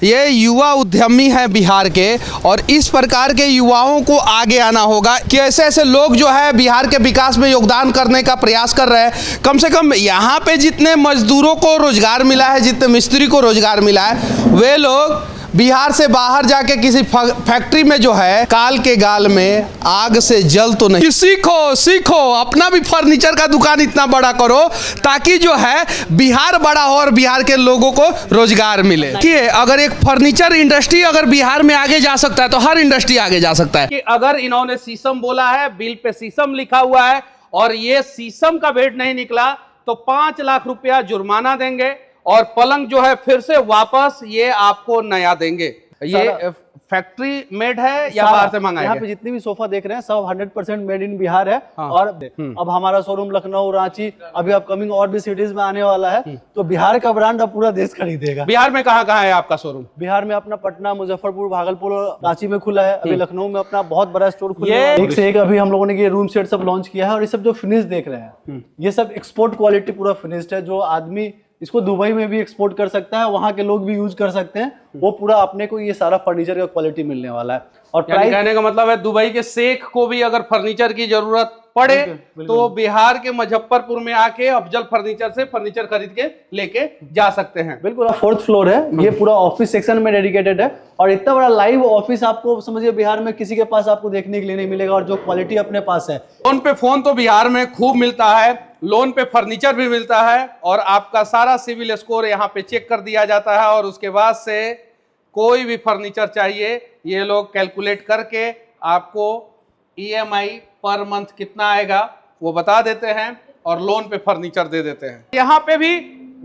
ये युवा उद्यमी हैं बिहार के और इस प्रकार के युवाओं को आगे आना होगा कि ऐसे ऐसे लोग जो है बिहार के विकास में योगदान करने का प्रयास कर रहे हैं। कम से कम यहाँ पे जितने मजदूरों को रोजगार मिला है, जितने मिस्त्री को रोजगार मिला है, वे लोग बिहार से बाहर जाके किसी फैक्ट्री में जो है काल के गाल में आग से जल तो नहीं। सीखो सीखो, अपना भी फर्नीचर का दुकान इतना बड़ा करो ताकि जो है बिहार बड़ा हो और बिहार के लोगों को रोजगार मिले। कि अगर एक फर्नीचर इंडस्ट्री अगर बिहार में आगे जा सकता है तो हर इंडस्ट्री आगे जा सकता है। कि अगर इन्होंने शीशम बोला है, बिल पे शीशम लिखा हुआ है और ये शीशम का बेड नहीं निकला तो 5 लाख रुपया जुर्माना देंगे और पलंग जो है फिर से वापस ये आपको नया देंगे। ये फैक्ट्री मेड है या बाहर से मंगाया? यहाँ पे जितने भी सोफा देख रहे हैं सब 100% मेड इन बिहार है। हाँ। और अब हमारा शोरूम लखनऊ, रांची, अभी अपकमिंग और भी सिटीज में आने वाला है, तो बिहार का ब्रांड अब पूरा देश खरीदेगा। बिहार में कहाँ कहाँ है आपका शोरूम? बिहार में अपना पटना, मुजफ्फरपुर, भागलपुर और रांची में खुला है। अभी लखनऊ में अपना बहुत बड़ा स्टोर खुला है। एक से एक अभी हम लोगों ने ये रूम सेट सब लॉन्च किया है और ये सब जो फिनिश देख रहे हैं ये सब एक्सपोर्ट क्वालिटी पूरा फिनिश्ड है। जो आदमी इसको दुबई में भी एक्सपोर्ट कर सकता है, वहाँ के लोग भी यूज कर सकते हैं, वो पूरा अपने को ये सारा फर्नीचर का क्वालिटी मिलने वाला है। और कहने का मतलब है दुबई के शेख को भी अगर फर्नीचर की जरूरत पड़े तो बिहार के मुजफ्फरपुर में आके अफजल फर्नीचर से फर्नीचर खरीद के लेके जा सकते हैं। बिल्कुल। 4th फ्लोर है, ये पूरा ऑफिस सेक्शन में डेडिकेटेड है और इतना बड़ा लाइव ऑफिस आपको समझिए बिहार में किसी के पास आपको देखने के लिए नहीं मिलेगा। और जो क्वालिटी अपने पास है, लोन पे फोन तो बिहार में खूब मिलता है, लोन पे फर्नीचर भी मिलता है और आपका सारा सिविल स्कोर यहाँ पे चेक कर दिया जाता है और उसके बाद से कोई भी फर्नीचर चाहिए ये लोग कैलकुलेट करके आपको EMI पर मंथ कितना आएगा वो बता देते हैं और लोन पे फर्नीचर दे देते हैं। यहाँ पे भी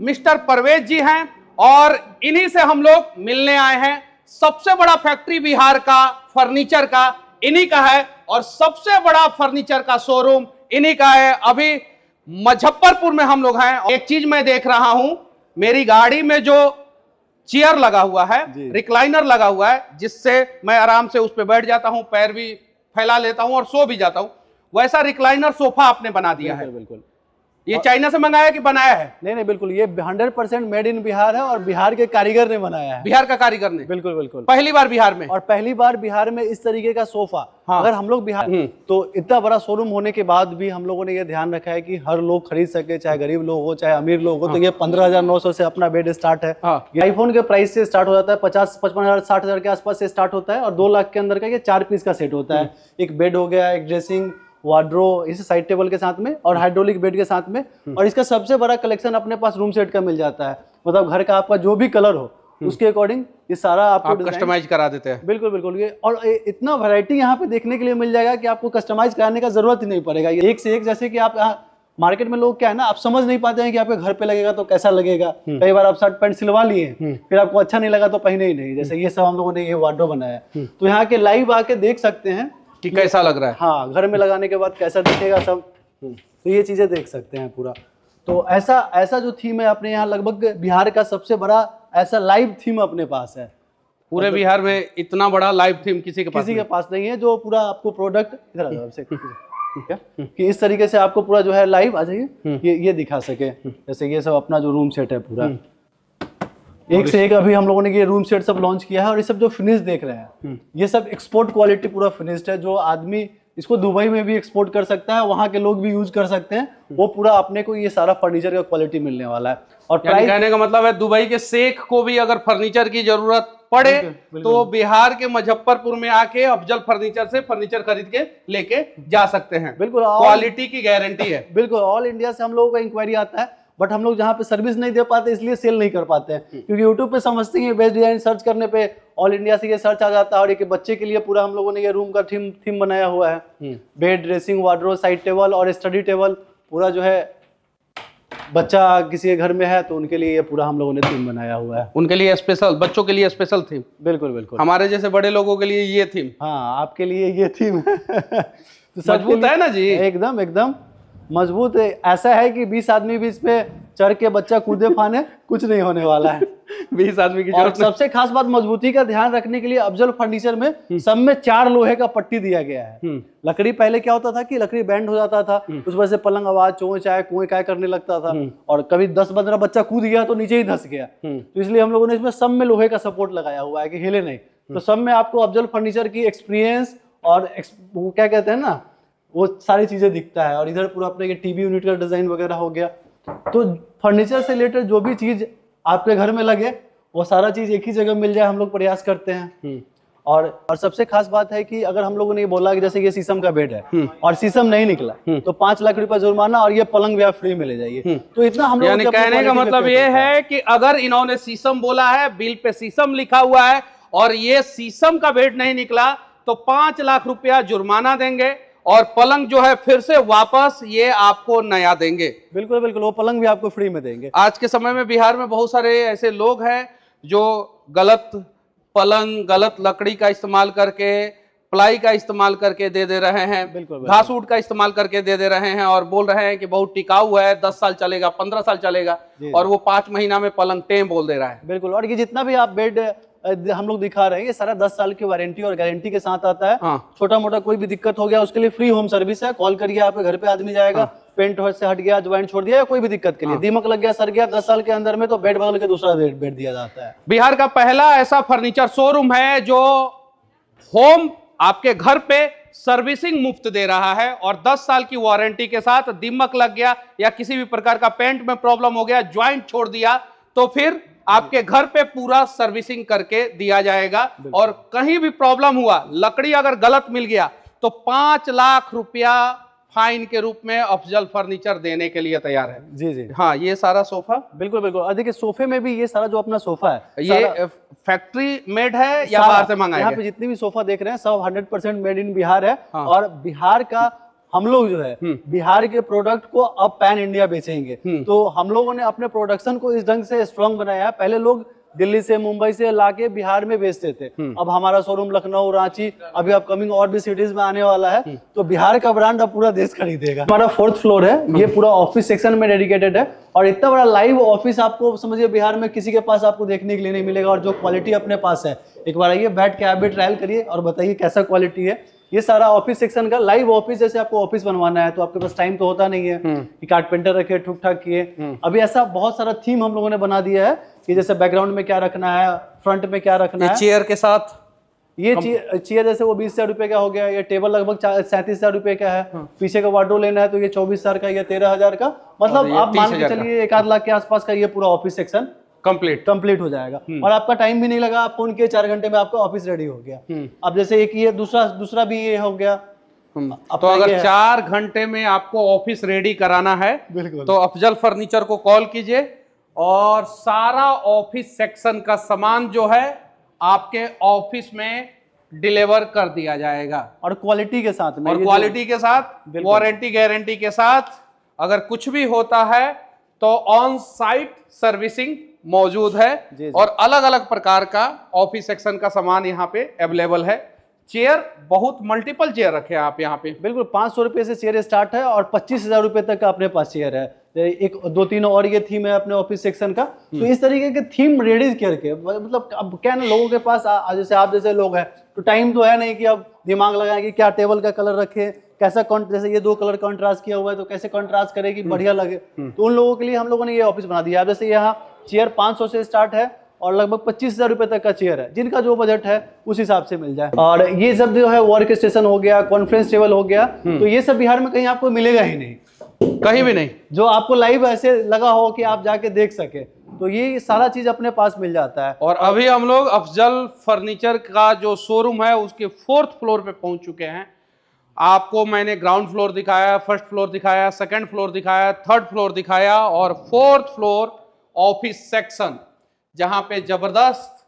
मिस्टर परवेज जी हैं और इन्हीं से हम लोग मिलने आए हैं। सबसे बड़ा फैक्ट्री बिहार का फर्नीचर का इन्हीं का है और सबसे बड़ा फर्नीचर का शोरूम इन्हीं का है। अभी मुजफ्फरपुर में हम लोग हैं। एक चीज मैं देख रहा हूं, मेरी गाड़ी में जो चेयर लगा हुआ है, रिक्लाइनर लगा हुआ है, जिससे मैं आराम से उस पर बैठ जाता हूं, पैर भी फैला लेता हूं और सो भी जाता हूं, वैसा रिक्लाइनर सोफा आपने बना दिया है। बिल्कुल। ये चाइना से मंगाया कि बनाया है? नहीं बिल्कुल, ये 100% मेड इन बिहार है और बिहार के कारीगर ने बनाया है। बिहार का कारीगर ने? बिल्कुल बिल्कुल। पहली बार बिहार में? और पहली बार बिहार में इस तरीके का सोफा। हाँ। अगर हम लोग बिहार तो इतना बड़ा शोरूम होने के बाद भी हम लोगों ने ये ध्यान रखा है कि हर लोग खरीद सके, चाहे गरीब लोग हो चाहे अमीर लोग हो। तो ये 15,900 से अपना बेड स्टार्ट है। आईफोन के प्राइस से स्टार्ट हो जाता है, 50-55,000 60,000 के आसपास से स्टार्ट होता है और 2 लाख के अंदर का ये 4 पीस का सेट होता है। एक बेड हो गया, एक ड्रेसिंग, वार्डरो, इस साइड टेबल के साथ में और हाइड्रोलिक बेड के साथ में। और इसका सबसे बड़ा कलेक्शन अपने पास रूम सेट का मिल जाता है। मतलब घर का आपका जो भी कलर हो उसके अकॉर्डिंग ये सारा आपको कस्टमाइज करा देते हैं। बिल्कुल बिल्कुल। ये और इतना वैरायटी यहाँ पे देखने के लिए मिल जाएगा कि आपको कस्टमाइज कराने का जरूरत ही नहीं पड़ेगा। एक से एक, जैसे कि आप मार्केट में लोग क्या है ना, आप समझ नहीं पाते हैं कि आपके घर पे लगेगा तो कैसा लगेगा। कई बार आप शर्ट पैंट सिलवा लिए फिर आपको अच्छा नहीं लगा तो पहने ही नहीं। जैसे ये सब हम लोगों ने ये वार्डरो बनाया है, तो यहाँ के लाइव आके देख सकते हैं कि कैसा लग रहा है। हाँ, घर में लगाने के बाद कैसा दिखेगा सब, तो ये चीजें देख सकते हैं पूरा। तो ऐसा जो थीम है अपने यहाँ, लगभग बिहार का सबसे बड़ा ऐसा लाइव थीम अपने पास है। पूरे बिहार में इतना बड़ा लाइव थीम किसी के पास नहीं है, जो पूरा आपको प्रोडक्ट कि इस तरीके से आपको पूरा जो है लाइव आ जाइए ये दिखा सके। जैसे ये सब अपना जो रूम सेट है पूरा एक से एक अभी हम लोगों ने ये रूम सेट सब लॉन्च किया है और ये सब जो फिनिश देख रहे हैं ये सब एक्सपोर्ट क्वालिटी पूरा फिनिश्ड है। जो आदमी इसको दुबई में भी एक्सपोर्ट कर सकता है, वहाँ के लोग भी यूज कर सकते हैं, वो पूरा अपने को ये सारा फर्नीचर का क्वालिटी मिलने वाला है। और कहने का मतलब है दुबई के शेख को भी अगर फर्नीचर की जरूरत पड़े तो बिहार के मुजफ्फरपुर में आके अफजल फर्नीचर से फर्नीचर खरीद के लेके जा सकते हैं। बिल्कुल, क्वालिटी की गारंटी है। बिल्कुल। ऑल इंडिया से हम लोगों का इंक्वायरी आता है, बट हम लोग जहाँ पे सर्विस नहीं दे पाते इसलिए सेल नहीं कर पाते हैं, क्योंकि यूट्यूब पे समझते हैं बेस्ट डिजाइन सर्च करने पे ऑल इंडिया से ये सर्च आ जाता है। और एक बच्चे के लिए पूरा हम लोगों ने ये रूम का थीम बनाया हुआ है। Bed, dressing, wardrobe, side table और स्टडी टेबल, पूरा जो है बच्चा किसी के घर में है तो उनके लिए ये पूरा हम लोगों ने थीम बनाया हुआ है। उनके लिए स्पेशल, बच्चों के लिए स्पेशल थीम। बिल्कुल बिल्कुल। हमारे जैसे बड़े लोगों के लिए ये थीम। हाँ, आपके लिए ये थीम तो मजबूत है ना जी? एकदम एकदम मजबूत है। ऐसा है कि 20 आदमी भी इस पे चढ़ के बच्चा कूदे फाने, कुछ नहीं होने वाला है। 20 आदमी की और जरूरत नहीं। सबसे खास बात, मजबूती का ध्यान रखने के लिए अफजल फर्नीचर में सब में 4 लोहे का पट्टी दिया गया है। लकड़ी पहले क्या होता था कि लकड़ी बैंड हो जाता था, उस वजह से पलंग आवाज चोए चाहे कुएं काय करने लगता था, और कभी 10-15 बच्चा कूद गया तो नीचे ही धंस गया। तो इसलिए हम लोगों ने इसमें सब में लोहे का सपोर्ट लगाया हुआ है कि हिले नहीं। तो सब में आपको अफजल फर्नीचर की एक्सपीरियंस और वो क्या कहते हैं ना, वो सारी चीजें दिखता है। और इधर पूरा अपने टीवी यूनिट का डिजाइन वगैरह हो गया। तो फर्नीचर से रिलेटेड जो भी चीज आपके घर में लगे वो सारा चीज एक ही जगह मिल जाए, हम लोग प्रयास करते हैं। और सबसे खास बात है कि अगर हम लोगों ने ये बोला कि जैसे ये शीशम का बेड है और शीशम नहीं निकला तो 5 लाख रुपए जुर्माना और ये पलंग भी आप फ्री में ले जाइए। तो इतना हम लोग यानी कहने का मतलब ये है कि अगर इन्होंने शीशम बोला है, बिल पे शीशम लिखा हुआ है और ये शीशम का बेड नहीं निकला तो 5 लाख रुपया जुर्माना देंगे और पलंग जो है फिर से वापस ये आपको नया देंगे। बिल्कुल बिल्कुल, वो पलंग भी आपको फ्री में देंगे। आज के समय में बिहार में बहुत सारे ऐसे लोग हैं जो गलत पलंग, गलत लकड़ी का इस्तेमाल करके, प्लाई का इस्तेमाल करके दे रहे हैं, बिल्कुल घास ऊट का इस्तेमाल करके दे रहे हैं और बोल रहे हैं कि बहुत टिकाऊ है, 10 साल चलेगा, 15 साल चलेगा, और वो 5 महीना में पलंग टेम बोल दे रहा है। बिल्कुल। और ये जितना भी आप बेड हम लोग दिखा रहे हैं ये सारा 10 साल की वारंटी और गारंटी के साथ आता है। हाँ। छोटा मोटा कोई भी दिक्कत हो गया उसके लिए फ्री होम सर्विस है। कॉल करिए, आपके घर पे आदमी जाएगा। पेंट से हट गया, ज्वाइंट छोड़ दिया या कोई भी दिक्कत के लिए, दीमक लग गया, सर गया, 10 साल के अंदर में तो बेड बदल के दूसरा बेड दिया जाता है। बिहार का पहला ऐसा फर्नीचर शोरूम है जो होम आपके घर पे सर्विसिंग मुफ्त दे रहा है और 10 साल की वारंटी के साथ। दीमक लग गया या किसी भी प्रकार का पेंट में प्रॉब्लम हो गया, ज्वाइंट छोड़ दिया, तो फिर आपके घर पे पूरा सर्विसिंग करके दिया जाएगा। और कहीं भी प्रॉब्लम हुआ, लकड़ी अगर गलत मिल गया तो 5 लाख रुपया फाइन के रूप में अफजल फर्नीचर देने के लिए तैयार है। जी जी हाँ, ये सारा सोफा बिल्कुल बिल्कुल। और देखिए सोफे में भी ये सारा जो अपना सोफा है ये फैक्ट्री मेड है या बाहर से मंगाया यहाँ गया? पे जितने भी सोफा देख रहे हैं सब 100% मेड इन बिहार है। हाँ। और बिहार का हम लोग जो है बिहार के प्रोडक्ट को अब पैन इंडिया बेचेंगे। तो हम लोगों ने अपने प्रोडक्शन को इस ढंग से स्ट्रॉन्ग बनाया है। पहले लोग दिल्ली से, मुंबई से लाके बिहार में बेचते थे। अब हमारा शोरूम लखनऊ, रांची, अभी अपकमिंग और भी सिटीज में आने वाला है। तो बिहार का ब्रांड अब पूरा देश खरीदेगा। हमारा 4th फ्लोर है, ये पूरा ऑफिस सेक्शन में डेडिकेटेड है। और इतना बड़ा लाइव ऑफिस आपको समझिए बिहार में किसी के पास आपको देखने के लिए नहीं मिलेगा। और जो क्वालिटी अपने पास है, एक बार आइए, बैठ के आप भी ट्रायल करिए और बताइए कैसा क्वालिटी है। ये सारा ऑफिस सेक्शन का लाइव ऑफिस, जैसे आपको ऑफिस बनवाना है तो आपके पास टाइम तो होता नहीं है कि कारपेंटर रखे, ठुक ठाक किए। अभी ऐसा बहुत सारा थीम हम लोगों ने बना दिया है कि जैसे बैकग्राउंड में क्या रखना है, फ्रंट में क्या रखना है। चेयर के साथ ये चेयर जैसे वो 20,000 रुपए का हो गया। ये टेबल लगभग 37,000 रुपए का है। पीछे का वार्डरोब लेना है तो ये 24,000 का, ये 13,000 का। मतलब आप मान के चलिए 1 आध लाख के आसपास का ये पूरा ऑफिस सेक्शन कंप्लीट हो जाएगा। और आपका टाइम भी नहीं लगा, आप फोन किए 4 घंटे में आपका ऑफिस रेडी हो गया। अब जैसे एक ये दूसरा भी ये हो गया। तो अगर 4 घंटे में आपको ऑफिस रेडी कराना है बिल्कुल, तो अफजल फर्नीचर को कॉल कीजिए और सारा ऑफिस सेक्शन का सामान जो है आपके ऑफिस में डिलीवर कर दिया जाएगा। और क्वालिटी के साथ में, और क्वालिटी के साथ, वारंटी गारंटी के साथ। अगर कुछ भी होता है तो ऑन साइट सर्विसिंग मौजूद है। और अलग अलग प्रकार का ऑफिस सेक्शन का सामान यहाँ पे अवेलेबल है। चेयर, बहुत मल्टीपल चेयर रखे हैं आप यहाँ पे। बिल्कुल, 500 रुपए से चेयर स्टार्ट है और 25,000 रुपए तक का अपने पास चेयर है। एक 2-3 और ये थीम है अपने ऑफिस सेक्शन का। तो इस तरीके के थीम रेडी करके, मतलब अब क्या ना, लोगों के पास जैसे आप जैसे लोग हैं तो टाइम तो है नहीं कि अब दिमाग लगाएं कि क्या टेबल का कलर रखे, कैसा जैसे ये 2 कलर कॉन्ट्रास्ट किया हुआ है तो कैसे कॉन्ट्रास्ट करे कि बढ़िया लगे। तो उन लोगों के लिए हम लोगों ने ये ऑफिस बना दिया। जैसे यहाँ चेयर 500 से स्टार्ट है और लगभग 25,000 रुपए तक का चेयर है। जिनका जो बजट है उस हिसाब से मिल जाए। और ये सब जो है वर्क स्टेशन हो गया, कॉन्फ्रेंस टेबल हो गया, तो ये सब बिहार में कहीं आपको मिलेगा ही नहीं, कहीं भी नहीं, जो आपको लाइव ऐसे लगा हो कि आप जाके देख सके। तो ये सारा चीज अपने पास मिल जाता है। और अभी हम लोग अफजल फर्नीचर का जो शोरूम है उसके 4th फ्लोर पे पहुंच चुके हैं। आपको मैंने ग्राउंड फ्लोर दिखाया, 1st फ्लोर दिखाया, 2nd फ्लोर दिखाया, 3rd फ्लोर दिखाया और 4th फ्लोर ऑफिस सेक्शन, जहां पे जबरदस्त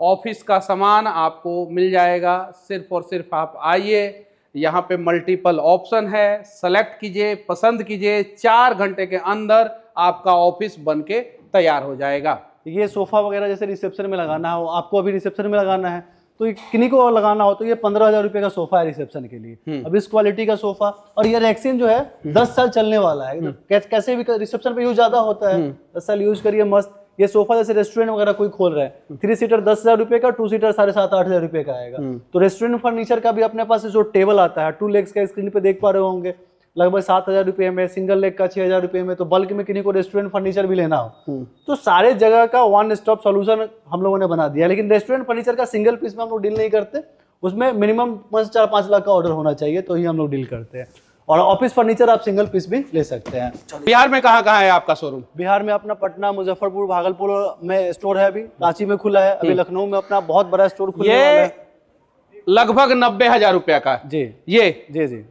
ऑफिस का सामान आपको मिल जाएगा। सिर्फ और सिर्फ आप आइए, यहाँ पे मल्टीपल ऑप्शन है, सेलेक्ट कीजिए, पसंद कीजिए, 4 घंटे के अंदर आपका ऑफिस बन के तैयार हो जाएगा। ये सोफा वगैरह जैसे रिसेप्शन में लगाना हो, आपको अभी रिसेप्शन में लगाना है तो किन्हीं को लगाना हो तो ये 15,000 रुपए का सोफा है रिसेप्शन के लिए। अब इस क्वालिटी का सोफा, और ये रेक्सिन जो है 10 साल चलने वाला है, कैसे भी रिसेप्शन पे यूज ज्यादा होता है, 10 साल यूज करिए मस्त। ये सोफा जैसे रेस्टोरेंट वगैरह कोई खोल रहा है, 3 सीटर 10,000 रुपए का, 2 सीटर 7,500-8,000 रुपए का आएगा। तो रेस्टोरेंट फर्नीचर का भी अपने पास जो टेबल आता है 2 लेग्स का, स्क्रीन पे देख पा रहे होंगे, लगभग 7,000 रुपए में, सिंगल लेग का 6,000 रुपए में। तो बल्क में किन्हीं को रेस्टोरेंट फर्नीचर भी लेना हो तो सारे जगह का वन स्टॉप सॉल्यूशन हम लोगों ने बना दिया। लेकिन रेस्टोरेंट फर्नीचर का सिंगल पीस में हम लोग डील नहीं करते, उसमें मिनिमम 4-5 लाख का ऑर्डर होना चाहिए तो ही हम लोग डील करते हैं। और ऑफिस फर्नीचर आप सिंगल पीस भी ले सकते हैं। बिहार में कहाँ है आपका शोरूम? बिहार में अपना पटना, मुजफ्फरपुर, भागलपुर में स्टोर है, अभी रांची में खुला है, अभी लखनऊ में अपना बहुत बड़ा स्टोर खुलने वाला है। लगभग 90,000 रुपया का जी ये जी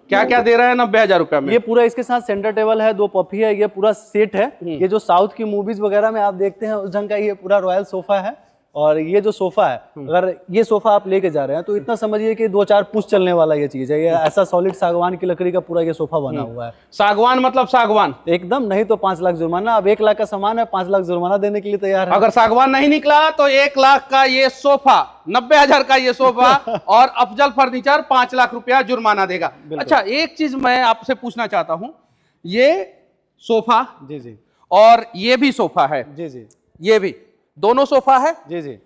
क्या क्या दे रहा है 90,000 रुपया में? ये पूरा इसके साथ सेंटर टेबल है, 2 पफी है, ये पूरा सेट है। ये जो साउथ की मूवीज वगैरह में आप देखते हैं उस ढंग का ये पूरा रॉयल सोफा है। और ये जो सोफा है, अगर ये सोफा आप लेके जा रहे हैं तो इतना समझिए कि 2-4 पुश चलने वाला ये चीज है। ये ऐसा सॉलिड सागवान की लकड़ी का पूरा ये सोफा बना हुआ है। सागवान मतलब सागवान एकदम, नहीं तो 5 लाख जुर्माना। अब 1 लाख का सामान है, 5 लाख जुर्माना देने के लिए तैयार है। अगर सागवान नहीं निकला तो 1 लाख का ये सोफा, 90,000 का ये सोफा और अफजल फर्नीचर 5 लाख रुपया जुर्माना देगा। अच्छा, एक चीज मैं आपसे पूछना चाहता हूं, ये सोफा जी और ये भी सोफा है, जी ये भी दोनों सोफा है जी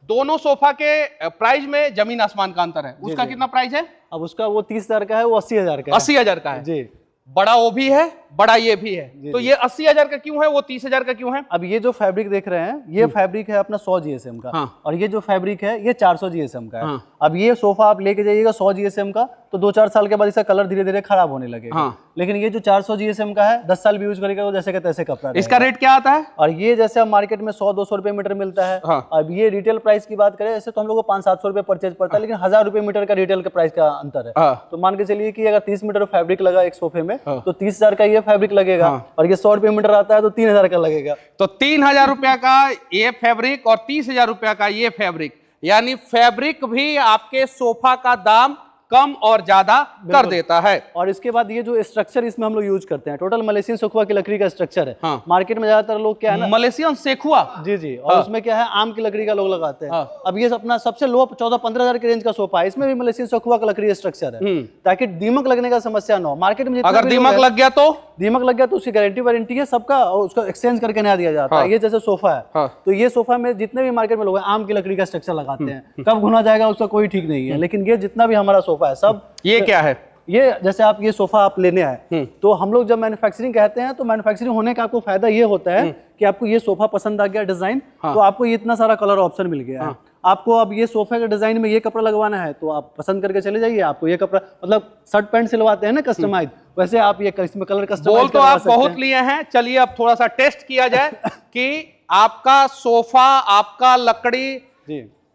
दोनों सोफा के प्राइस में जमीन आसमान का अंतर है। उसका कितना प्राइस है? अब उसका वो 30,000 का है, वो 80,000 का है। 80,000 का है जी। बड़ा वो भी है, बड़ा ये भी है। तो ये 80,000 का क्यों है, वो 30,000 का क्यों है? अब ये जो फैब्रिक देख रहे हैं, ये फैब्रिक है अपना 100 GSM का। हाँ। और ये जो फैब्रिक है ये 400 GSM का है। हाँ। अब ये सोफा आप लेके जाइएगा 100 GSM का, तो 2-4 साल के बाद इसका कलर धीरे धीरे खराब होने लगेगा। हाँ। लेकिन ये जो 400 GSM का है, 10 साल भी यूज करेगा तो जैसे का तैसे कपड़ा रहेगा। इसका रेट क्या आता है? और ये जैसे अब मार्केट में 100-200 रुपए मीटर मिलता है। हाँ। अब ये रिटेल प्राइस की बात करें, ऐसे तो हम लोग को 500-700 रुपए परचेज पड़ता है, लेकिन 1,000 रुपए मीटर का रिटेल का प्राइस का अंतर है। हाँ। तो मान के चलिए कि अगर 30 मीटर फैब्रिक लगा एक सोफे में, हाँ। तो 30,000 का ये फैब्रिक लगेगा। और ये 100 रुपए मीटर आता है तो 3,000 का लगेगा। तो 3,000 रुपया का ये फैब्रिक और 30,000 रुपया का ये फैब्रिक, यानी फैब्रिक भी आपके सोफा का दाम कम और ज्यादा कर देता है। और इसके बाद ये जो स्ट्रक्चर इसमें हम लोग यूज करते हैं, टोटल मलेशियन सेखुआ की लकड़ी का स्ट्रक्चर है। हाँ। मार्केट में ज्यादातर लोग क्या है ना, मलेशियन सेखुआ। जी और उसमें क्या है, आम की लकड़ी का लोग लगाते हैं। हाँ। अब ये अपना सबसे लो 14-15,000 के रेंज का सोफा है, इसमें भी मलेशियन सेखुआ का लकड़ी स्ट्रक्चर है, ताकि दीमक लगने का समस्या ना हो। मार्केट में अगर दीमक लग गया तो दीमक लग गया तो उसकी गारंटी वारंटी है सबका, और उसको एक्सचेंज करके नया दिया जाता है। ये जैसे सोफा है, तो ये सोफा में जितने भी मार्केट में लोग आम की लकड़ी का स्ट्रक्चर लगाते हैं, कब घुना जाएगा उसका कोई ठीक नहीं है। लेकिन ये जितना भी हमारा सोफा है सब, ये क्या है? ये जैसे आप ये सोफा आप लेने आए, तो हम लोग जब मैन्युफैक्चरिंग कहते हैं तो मैन्युफैक्चरिंग होने का आपको फायदा ये होता है कि आपको ये सोफा पसंद आ गया डिजाइन, तो आपको ये इतना सारा कलर ऑप्शन मिल गया है। आपको अब ये सोफे के डिजाइन में ये कपड़ा लगवाना है तो आप पसंद करके चले जाइए, आपको ये कपड़ा, मतलब शर्ट पैंट सिलवाते हैं ना कस्टमाइज, वैसे आप ये इसमें कलर कस्टमाइज बोल तो आप बहुत लिए हैं। चलिए अब थोड़ा सा टेस्ट किया जाए कि आपका सोफा, आपका लकड़ी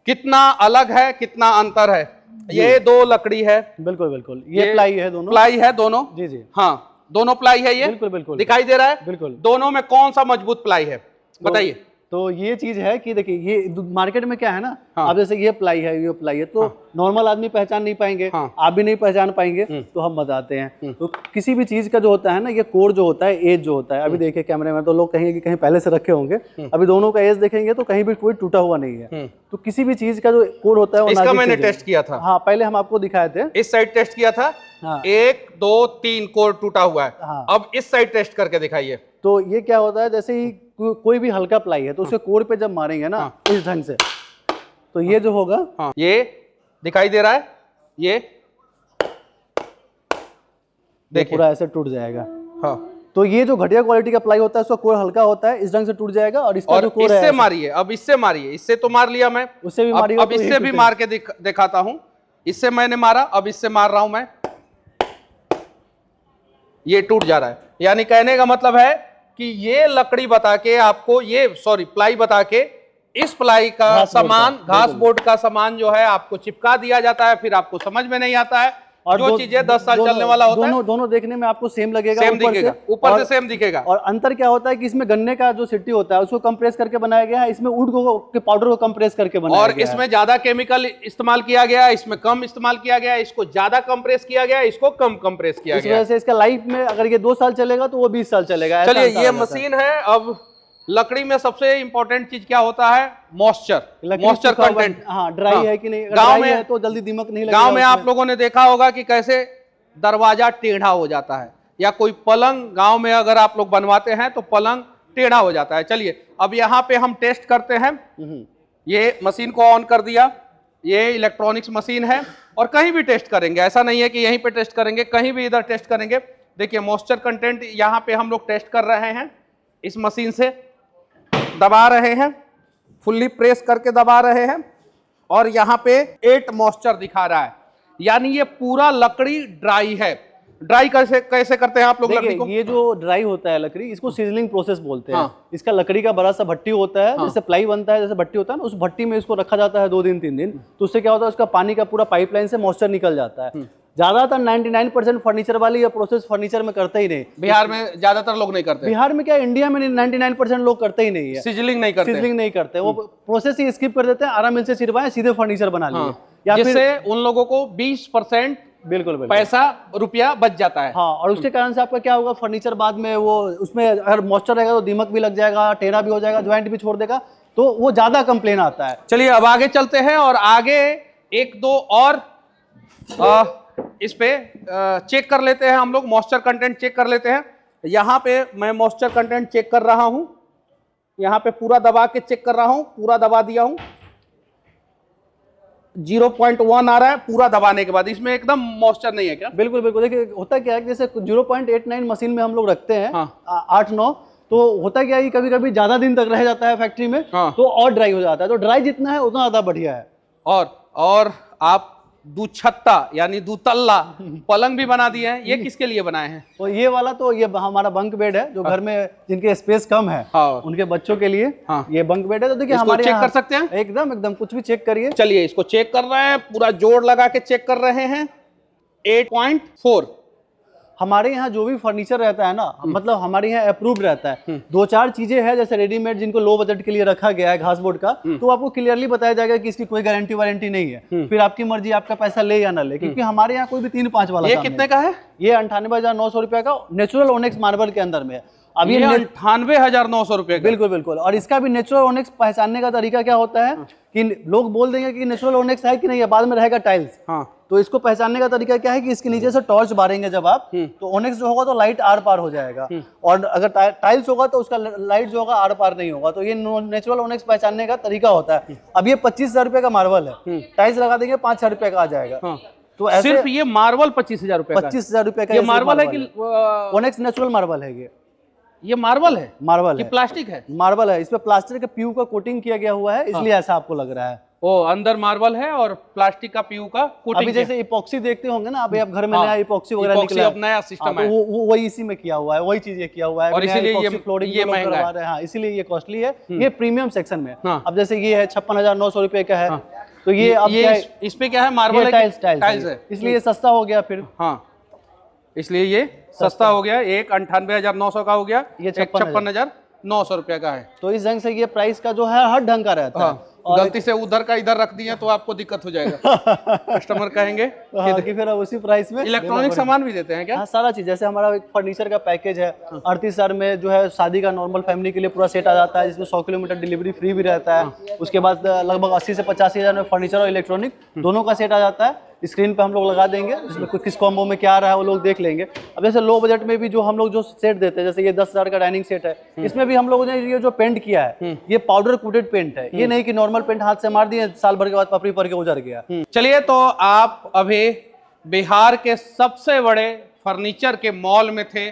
कितना अलग है, कितना अंतर है। ये 2 लकड़ी है, बिल्कुल ये प्लाई है, दोनों प्लाई है दोनों। जी हाँ, दोनों प्लाई है। ये बिल्कुल दिखाई दे रहा है। बिल्कुल। दोनों में कौन सा मजबूत प्लाई है बताइए? तो ये चीज है कि देखिए, ये मार्केट में क्या है ना, अब जैसे ये प्लाई है, ये प्लाई है, तो नॉर्मल आदमी पहचान नहीं पाएंगे, आप भी नहीं पहचान पाएंगे, तो हम बताते हैं। तो किसी भी चीज का जो होता है ना, ये कोड जो होता है, एज जो होता है, अभी देखिए कैमरे में तो लोग कहेंगे कि कहीं पहले से रखे होंगे, अभी दोनों का एज देखेंगे तो कहीं भी कोई टूटा हुआ नहीं है। तो किसी भी चीज का जो कोड होता है वो इसका नाजुक मैंने चीज है। टेस्ट किया था। हाँ, पहले हम आपको दिखाए थे, इस साइड टेस्ट किया था। हाँ। 1 2 3 कोड टूटा हुआ है। हाँ। अब इस साइड टेस्ट करके दिखाइए। तो ये क्या होता है, जैसे ही कोई भी हल्का प्लाई है तो उसके कोड पे जब मारेंगे ना इस ढंग से, तो ये जो होगा, हाँ, ये दिखाई दे रहा है, ये देखिए पूरा ऐसे टूट जाएगा। हाँ। तो ये जो घटिया क्वालिटी का प्लाई होता है उसका कोर हल्का होता है, इस ढंग से टूट जाएगा। और इसका जो कोर है, इससे मारिए, अब इससे मारिए। इससे तो मार लिया मैं, उससे भी मारिएगा अब इससे भी मार के दिखाता हूं। इससे मैंने मारा, अब इससे मार रहा हूं मैं, ये टूट जा रहा है। यानी कहने का मतलब है कि ये लकड़ी बता के आपको, ये सॉरी प्लाई बता के, इस प्लाई का सामान, घास बोर्ड का सामान जो है आपको चिपका दिया जाता है, फिर आपको समझ में नहीं आता है। और जो चीजें 10 साल चलने वाला होता है, दोनों देखने में आपको सेम लगेगा, सेम दिखेगा, ऊपर से सेम दिखेगा। और अंतर क्या होता है कि इसमें गन्ने का जो सिट्टी होता है उसको कंप्रेस करके बनाया गया है, इसमें वुड के पाउडर को कंप्रेस करके बनाया और गया है। इसमें ज्यादा केमिकल इस्तेमाल किया गया, इसमें कम इस्तेमाल किया गया, इसको ज्यादा कंप्रेस किया गया, इसको कम कंप्रेस किया इस गया। वजह से इसका लाइफ में अगर ये 2 साल चलेगा तो वो 20 साल चलेगा। चलिए, ये मशीन है, अब लकड़ी में सबसे इंपॉर्टेंट चीज क्या होता है? मॉइस्चर, लकड़ी मॉइस्चर सूखा हुआ- कंटेंट। हाँ, ड्राई है कि नहीं, अगर गांव ड्राई में है तो जल्दी दीमक नहीं लगेगा गांव में आप उसमें। लोगों ने देखा होगा कि कैसे दरवाजा टेढ़ा हो जाता है, या कोई पलंग गांव में अगर आप लोग बनवाते हैं तो पलंग टेढ़ा हो जाता है। चलिए अब यहाँ पे हम टेस्ट करते हैं। ये मशीन को ऑन कर दिया, ये इलेक्ट्रॉनिक्स मशीन है, और कहीं भी टेस्ट करेंगे, ऐसा नहीं है कि यहीं पे टेस्ट करेंगे, कहीं भी इधर टेस्ट करेंगे। देखिए मॉइस्चर कंटेंट यहाँ पे हम लोग टेस्ट कर रहे हैं, इस मशीन से दबा रहे हैं, फुल्ली प्रेस करके दबा रहे हैं, और यहाँ पे 8 मॉइस्चर दिखा रहा है, यानी ये पूरा लकड़ी ड्राई है। ड्राई कैसे कैसे करते हैं आप लोग लकड़ी को? देखिए ये जो ड्राई होता है लकड़ी, इसको सीजलिंग प्रोसेस बोलते हैं। हाँ। इसका लकड़ी का बड़ा सा भट्टी होता है, जैसे प्लाई बनता है, जैसे भट्टी होता है ना, उस भट्टी में इसको रखा जाता है 2 दिन 3 दिन। तो उससे क्या होता है, उसका पानी का पूरा पाइपलाइन से मॉइस्चर निकल जाता है। ज्यादातर 99% फर्नीचर वाले ये प्रोसेस फर्नीचर में करते ही नहीं। बिहार में ज्यादातर लोग नहीं करते, बिहार में क्या, इंडिया में 99% लोग करते ही नहीं है, सिजलिंग नहीं करते, सीजलिंग नहीं करते। वो प्रोसेस ही स्किप कर देते हैं, आराम मिल से चिरवाए, सीधे फर्नीचर बना लिए। या फिर जिससे उन लोगों को 20% बिल्कुल पैसा रुपया बच जाता है। हाँ, और उसके कारण से आपका क्या होगा, फर्नीचर बाद में वो उसमें अगर मॉइस्चर रहेगा तो दीमक भी लग जाएगा, टेढ़ा भी हो जाएगा, ज्वाइंट भी छोड़ देगा, तो वो ज्यादा कंप्लेन आता है। चलिए अब आगे चलते हैं, और आगे 1-2 और इस पे चेक कर लेते हैं हम लोग, मॉइस्चर कंटेंट चेक कर लेते हैं। यहाँ पे मैं मॉइस्चर कंटेंट चेक कर रहा हूँ, यहाँ पे पूरा दबा के चेक कर रहा हूँ, पूरा दबा दिया हूँ, 0.1 आ रहा है पूरा दबाने के बाद। इसमें एकदम मॉइस्चर नहीं है क्या? बिल्कुल बिल्कुल। देखिए होता क्या है, जैसे 0.89 मशीन में हम लोग रखते हैं, हाँ। 8-9, तो होता क्या है, कभी कभी ज्यादा दिन तक रह जाता है फैक्ट्री में, हाँ। तो और ड्राई हो जाता है। तो ड्राई जितना है उतना ज्यादा बढ़िया है। और आप दुछत्ता यानी दुतल्ला पलंग भी बना दिए हैं, ये किसके लिए बनाए हैं? तो ये वाला तो ये हमारा बंक बेड है, जो घर में जिनके स्पेस कम है, हाँ। उनके बच्चों के लिए हाँ। ये बंक बेड है। तो देखिए इसको हमारे चेक यहाँ कर सकते हैं? एकदम एकदम कुछ भी चेक करिए। चलिए इसको चेक कर रहे हैं, पूरा जोड़ लगा के चेक कर रहे हैं। 8.4 हमारे यहाँ जो भी फर्नीचर रहता है ना, मतलब हमारे यहाँ अप्रूव्ड रहता है। 2-4 चीजें हैं जैसे रेडीमेड, जिनको लो बजट के लिए रखा गया है घास बोर्ड का, तो आपको क्लियरली बताया जाएगा कि इसकी कोई गारंटी वारंटी नहीं है। फिर आपकी मर्जी, आपका पैसा ले या ना ले, क्योंकि हमारे यहाँ कोई भी 3-5 वाला ये काम कितने नहीं। का है? ये 98,900 रुपए का नेचुरल ओनेक्स मार्बल के अंदर में है। अब ये ये 98,900 रुपए का। बिल्कुल बिल्कुल। और इसका भी नेचुरल ओनेक्स पहचानने का तरीका क्या होता है कि लोग बोल देंगे कि नेचुरल ओनेक्स है कि नहीं है, बाद में रहेगा टाइल्स। हाँ। तो इसको पहचानने का तरीका क्या है कि इसके नीचे से टॉर्च बारेंगे जब आप, तो ओनेक्स जो होगा तो लाइट आर पार हो जाएगा, और अगर टाइल्स होगा तो उसका लाइट जो होगा आर पार नहीं होगा। तो ये नेचुरल ओनेक्स पहचानने का तरीका होता है। अब ये 25,000 रुपए का मार्बल है, टाइल्स लगा देंगे 5,000 रुपए का आ जाएगा। हाँ। तो ऐसे सिर्फ ये मार्बल 25,000 रुपए का? 25,000 रुपए का ये मार्बल है कि ओनेक्स नेचुरल मार्बल है। ये मार्बल है? मार्बल ये है, प्लास्टिक है? मार्बल है। इसमें प्लास्टर का पीयू का कोटिंग किया गया हुआ है, इसलिए ऐसा आपको लग रहा है। ओ, अंदर मार्बल है और प्लास्टिक का पीयू का कोटिंग। अभी जैसे इपॉक्सी देखते होंगे ना, अभी आप घर में हाँ, नया इपॉक्सी वगैरह इपॉक्सी निकला है, अब नया सिस्टम हाँ, तो है। वो वही इसी में किया हुआ है, वही चीज ये किया हुआ है। और नया इसीलिए epoxy ये flooring ये जो लोग महंगा करवा है। रहे हैं, हाँ, इसीलिए ये कॉस्टली है। ये प्रीमियम सेक्शन में। हाँ। अब जैसे ये है 56,900 रुपए का है, तो ये अब क्या है, इस पे क्या है? मार्बल है? टाइल्स टाइल्स है, इसलिए ये सस्ता हो गया फिर। हाँ, इसलिए ये सस्ता हो गया। एक 98,900 का हो गया, ये एक 56,900 रुपए का है। तो इस ढंग से ये प्राइस का जो है हर ढंग का रहता है। हाँ, गलती से उधर का इधर रख दिया तो आपको दिक्कत हो जाएगा। कस्टमर कहेंगे हाँ, कि फिर अब उसी प्राइस में इलेक्ट्रॉनिक सामान भी देते हैं क्या? हाँ, सारा चीज। जैसे हमारा एक फर्नीचर का पैकेज है 38,000 में, जो है शादी का नॉर्मल फैमिली के लिए पूरा सेट आ जाता है, जिसमें 100 किलोमीटर डिलीवरी फ्री भी रहता है। उसके बाद लगभग 80 से 85,000 में फर्नीचर और इलेक्ट्रॉनिक दोनों का सेट आ जाता है। स्क्रीन पे हम लोग लगा देंगे, जिसमें किस कॉम्बो में क्या आ रहा है वो लोग देख लेंगे। अब जैसे लो बजट में भी जो हम लोग जो सेट देते हैं, जैसे ये 10,000 का डाइनिंग सेट है, इसमें भी हम लोगों ने ये जो पेंट किया है, ये पाउडर कोटेड पेंट है। ये नहीं कि नॉर्मल पेंट हाथ से मार दिए, साल भर के बाद पपड़ी पर के उजड़ गया। चलिए, तो आप अभी बिहार के सबसे बड़े फर्नीचर के मॉल में थे,